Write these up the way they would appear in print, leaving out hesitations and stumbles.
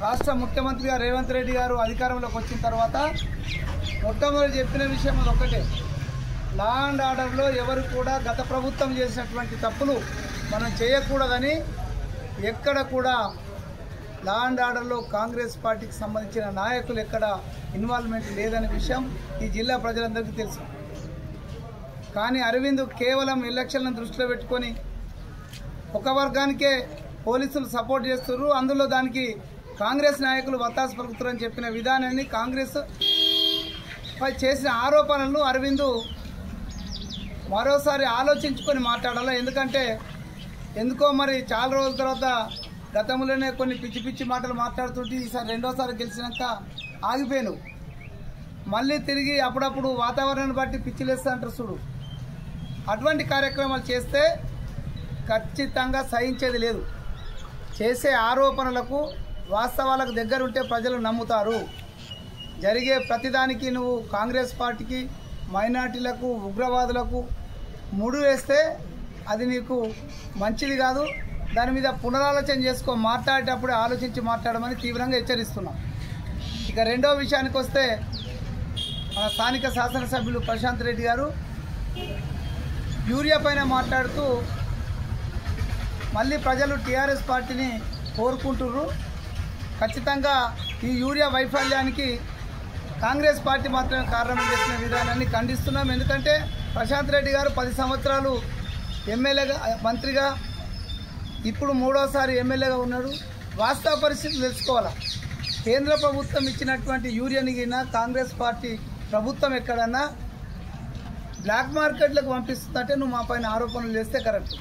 రాష్ట్ర ముఖ్యమంత్రిగా రేవంత్ రెడ్డి గారు అధికారంలోకి వచ్చిన తర్వాత మొట్టమొదటి చెప్పిన విషయం అదొక్కటే. లా అండ్ ఆర్డర్లో ఎవరు కూడా గత ప్రభుత్వం చేసినటువంటి తప్పులు మనం చేయకూడదని ఎక్కడ కూడా లా అండ్ ఆర్డర్లో కాంగ్రెస్ పార్టీకి సంబంధించిన నాయకులు ఎక్కడ ఇన్వాల్వ్మెంట్ లేదనే విషయం ఈ జిల్లా ప్రజలందరికీ తెలుసు. కానీ అరవింద్ కేవలం ఎలక్షన్లను దృష్టిలో పెట్టుకొని ఒక వర్గానికే పోలీసులు సపోర్ట్ చేస్తున్నారు, అందులో దానికి కాంగ్రెస్ నాయకులు వత్తాసు పలుకుతారని చెప్పిన విధానాన్ని కాంగ్రెస్ పై చేసిన ఆరోపణలను అరవింద్ మరోసారి ఆలోచించుకొని మాట్లాడాలి. ఎందుకో మరి చాలా రోజుల తర్వాత గతంలోనే కొన్ని పిచ్చి పిచ్చి మాటలు మాట్లాడుతుంటే ఈసారి రెండోసారి గెలిచినాక ఆగిపోయాను. మళ్ళీ తిరిగి అప్పుడప్పుడు వాతావరణాన్ని బట్టి పిచ్చిలేస్తా అంటారు చూడు, అటువంటి కార్యక్రమాలు చేస్తే ఖచ్చితంగా సహించేది లేదు. చేసే ఆరోపణలకు వాస్తవాలకు దగ్గరుంటే ప్రజలు నమ్ముతారు. జరిగే ప్రతిదానికి నువ్వు కాంగ్రెస్ పార్టీకి, మైనార్టీలకు, ఉగ్రవాదులకు ముడు వేస్తే అది నీకు మంచిది కాదు. దాని మీద పునరాలోచన చేసుకో, మాట్లాడేటప్పుడు ఆలోచించి మాట్లాడమని తీవ్రంగా హెచ్చరిస్తున్నాం. ఇక రెండో విషయానికి వస్తే మన స్థానిక శాసనసభ్యులు ప్రశాంత్ రెడ్డి గారు యూరియా పైన మాట్లాడుతూ మళ్ళీ ప్రజలు టీఆర్ఎస్ పార్టీని కోరుకుంటున్నారు. ఖచ్చితంగా ఈ యూరియా వైఫల్యానికి కాంగ్రెస్ పార్టీ మాత్రమే కారణం చేసిన విధానాన్ని ఖండిస్తున్నాం. ఎందుకంటే ప్రశాంత్ రెడ్డి గారు 10 సంవత్సరాలు ఎమ్మెల్యేగా, మంత్రిగా, ఇప్పుడు 3వసారి ఎమ్మెల్యేగా ఉన్నాడు. వాస్తవ పరిస్థితులు తెలుసుకోవాలా. కేంద్ర ప్రభుత్వం ఇచ్చినటువంటి యూరియాని కాంగ్రెస్ పార్టీ ప్రభుత్వం ఎక్కడన్నా బ్లాక్ మార్కెట్లకు పంపిస్తుందంటే నువ్వు మా పైన ఆరోపణలు చేస్తే కరెక్ట్.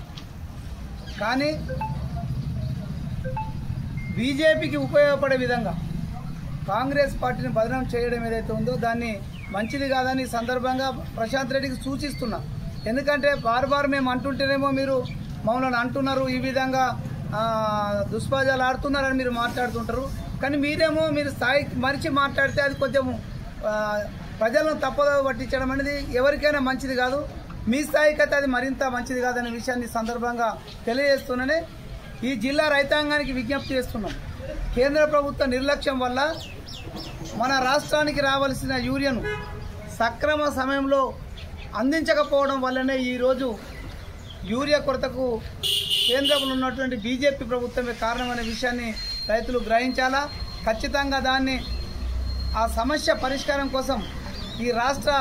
కానీ బీజేపీకి ఉపయోగపడే విధంగా కాంగ్రెస్ పార్టీని బదనాం చేయడం ఏదైతే ఉందో దాన్ని మంచిది కాదని సందర్భంగా ప్రశాంత్ రెడ్డికి సూచిస్తున్నా. ఎందుకంటే బారు మేము అంటుంటేనేమో మీరు మమ్మల్ని అంటున్నారు, ఈ విధంగా దుష్పాజాలు ఆడుతున్నారని మీరు మాట్లాడుతుంటారు. కానీ మీరు స్థాయి మరిచి మాట్లాడితే అది కొంచెం ప్రజలను తప్పుదో పట్టించడం అనేది ఎవరికైనా మంచిది కాదు. మీ స్థాయికి అయితే అది మరింత మంచిది కాదనే విషయాన్ని సందర్భంగా తెలియజేస్తున్నానే ఈ జిల్లా రైతాంగానికి విజ్ఞప్తి చేస్తున్నాం. కేంద్ర ప్రభుత్వ నిర్లక్ష్యం వల్ల మన రాష్ట్రానికి రావాల్సిన యూరియాను సక్రమ సమయంలో అందించకపోవడం వల్లనే ఈరోజు యూరియా కొరతకు కేంద్రంలో ఉన్నటువంటి బీజేపీ ప్రభుత్వమే కారణమనే విషయాన్ని రైతులు గ్రహించాలా. ఖచ్చితంగా దాన్ని ఆ సమస్య పరిష్కారం కోసం ఈ రాష్ట్ర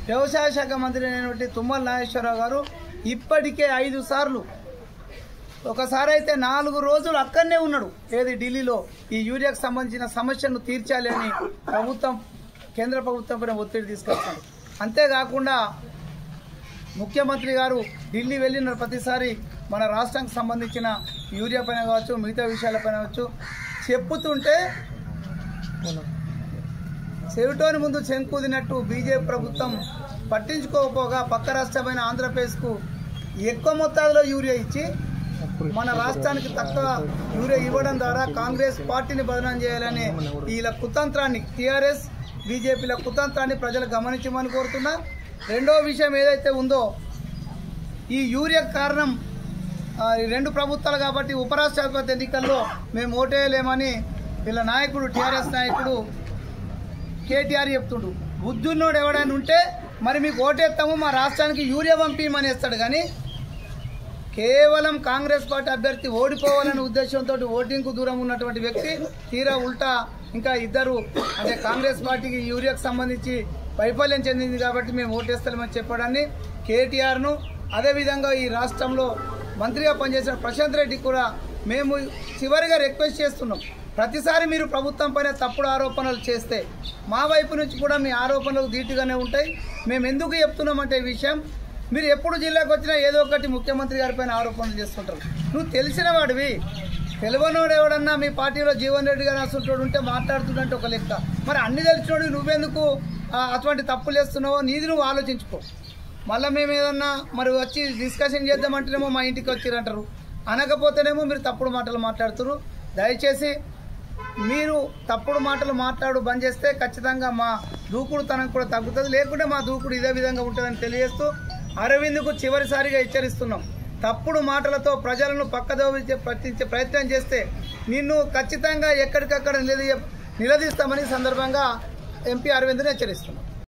వ్యవసాయ శాఖ మంత్రి అయినటువంటి తుమ్మల నాగేశ్వరరావు గారు ఇప్పటికే 5 సార్లు, ఒకసారి అయితే 4 రోజులు అక్కడనే ఉన్నాడు, ఏది ఢిల్లీలో, ఈ యూరియాకు సంబంధించిన సమస్యను తీర్చాలి అని కేంద్ర ప్రభుత్వం పైన ఒత్తిడి తీసుకొచ్చాడు. అంతేకాకుండా ముఖ్యమంత్రి గారు ఢిల్లీ వెళ్ళిన ప్రతిసారి మన రాష్ట్రానికి సంబంధించిన యూరియా పైన కావచ్చు, మిగతా విషయాలపైన కావచ్చు చెప్పుతుంటే చెవిటోని ముందు చెంకుదినట్టు బీజేపీ ప్రభుత్వం పట్టించుకోకపోగా పక్క రాష్ట్రమైన ఆంధ్రప్రదేశ్కు ఎక్కువ మొత్తాల్లో యూరియా ఇచ్చి మన రాష్ట్రానికి తక్కువ యూరియా ఇవ్వడం ద్వారా కాంగ్రెస్ పార్టీని బదనాం చేయాలనే వీళ్ళ కుతంత్రాన్ని, టీఆర్ఎస్ బీజేపీల కుతంత్రాన్ని ప్రజలు గమనించమని కోరుతున్నా. రెండో విషయం ఏదైతే ఉందో, ఈ యూరియా కారణం 2 ప్రభుత్వాలు కాబట్టి ఉపరాష్ట్రపతి ఎన్నికల్లో మేము ఓటేయలేమని వీళ్ళ నాయకుడు, టీఆర్ఎస్ నాయకుడు కేటీఆర్ చెప్తుండు. బుద్ధున్నోడు ఎవడైనా ఉంటే మరి మీకు ఓటేస్తాము, మా రాష్ట్రానికి యూరియా పంపిమని వేస్తాడు. కానీ కేవలం కాంగ్రెస్ పార్టీ అభ్యర్థి ఓడిపోవాలనే ఉద్దేశంతో ఓటింగ్కు దూరం ఉన్నటువంటి వ్యక్తి తీరా ఉల్టా ఇంకా 2 అంటే కాంగ్రెస్ పార్టీకి యూరియాకు సంబంధించి వైఫల్యం చెందింది కాబట్టి మేము ఓటేస్తామని చెప్పడాన్ని కేటీఆర్ను, అదేవిధంగా ఈ రాష్ట్రంలో మంత్రిగా పనిచేసిన ప్రశాంత్ రెడ్డి కూడా మేము చివరిగా రిక్వెస్ట్ చేస్తున్నాం. ప్రతిసారి మీరు ప్రభుత్వం పైన తప్పుడు ఆరోపణలు చేస్తే మా వైపు నుంచి కూడా మీ ఆరోపణలు ధీటుగానే ఉంటాయి. మేము ఎందుకు చెప్తున్నామంటే ఈ విషయం, మీరు ఎప్పుడు జిల్లాకు వచ్చినా ఏదో ఒకటి ముఖ్యమంత్రి గారి పైన ఆరోపణలు చేస్తుంటారు. నువ్వు తెలిసిన వాడివి, తెలియనోడు ఎవడన్నా మీ పార్టీలో జీవన్ రెడ్డి గారు అసలు ఉంటే మాట్లాడుతుందంటే ఒక లెక్క. మరి అన్ని తెలిసినోడు నువ్వెందుకు అటువంటి తప్పులు చేస్తున్నావో నీది నువ్వు ఆలోచించుకో. మళ్ళీ మేము ఏదన్నా మరి వచ్చి డిస్కషన్ చేద్దామంటేనేమో మా ఇంటికి వచ్చిరంటారు, అనకపోతేనేమో మీరు తప్పుడు మాటలు మాట్లాడుతున్నారు. దయచేసి మీరు తప్పుడు మాటలు బంద్ చేస్తే ఖచ్చితంగా మా దూకుడుతనం కూడా తగ్గుతుంది, లేకుంటే మా దూకుడు ఇదే విధంగా ఉంటుందని తెలియజేస్తూ అరవింద్కు చివరిసారిగా హెచ్చరిస్తున్నాం. తప్పుడు మాటలతో ప్రజలను పక్కదోవ పట్టించే ప్రయత్నం చేస్తే నిన్ను ఖచ్చితంగా ఎక్కడికక్కడ నిలదీస్తామని సందర్భంగా ఎంపీ అరవింద్ని హెచ్చరిస్తున్నాం.